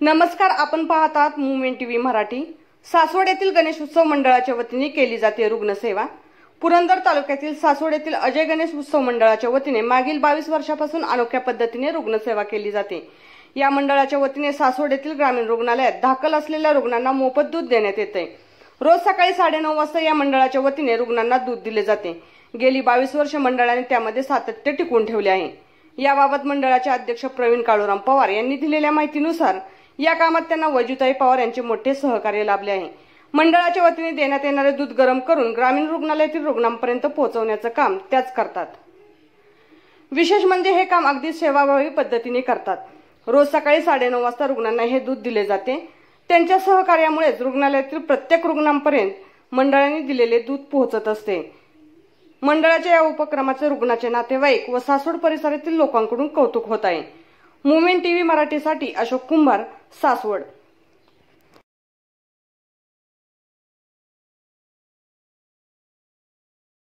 नमस्कार, आपण पाहत आहात मुवमेंट टीव्ही मराठी। सासवड येथील गणेश उत्सव मंडळाच्या वतीने केली जाते रुग्णसेवा। पुरंदर तालुक्यातील सासवड येथील अजय गणेश उत्सव मंडळाच्या वतीने मागील 22 वर्षापासून अनोख्या पद्धतीने रुग्णसेवा केली जाते। या मंडळाच्या वतीने सासवड येथील ग्रामीण रुग्णालयात दाखल असलेल्या रुग्णांना मोफत दूध देण्यात येते। रोज सकाळी 9:30 वाजता या मंडळाच्या वतीने रुग्णांना दूध दिले जाते। गेली 22 वर्ष मंडळाने त्यामध्ये सातत्य टिकवून ठेवले आहे। याबाबत मंडळाचे अध्यक्ष प्रवीण काळूराम पवार यांनी दिलेल्या माहितीनुसार या कामात त्यांना वैजूताई पवार यांचे मोठे सहकार्य लाभले आहे। मंडळाच्या वतीने देण्यात येणारे दूध गरम करून ग्रामीण रुग्णालयातील रुग्णांपर्यंत पोहोचवण्याचे काम त्याच करतात। विशेष म्हणजे हे काम अगदी सेवाभावी पद्धतीने करतात। रोज सकाळी 9:30 वाजता रुग्णांना हे दूध दिले जाते। त्यांच्या सहकार्यामुळेच रुग्णालयातील प्रत्येक रुग्णांपर्यंत मंडळाने दिलेले दूध पोहोचत असते। मंडळाच्या या उपक्रमाचे रुग्णाचे नातेवाईक व सासवड परिसरातील लोकांकडून कौतुक होत आहे। मुवमेंट टीव्ही मराठीसाठी अशोक कुंभार, सासवड।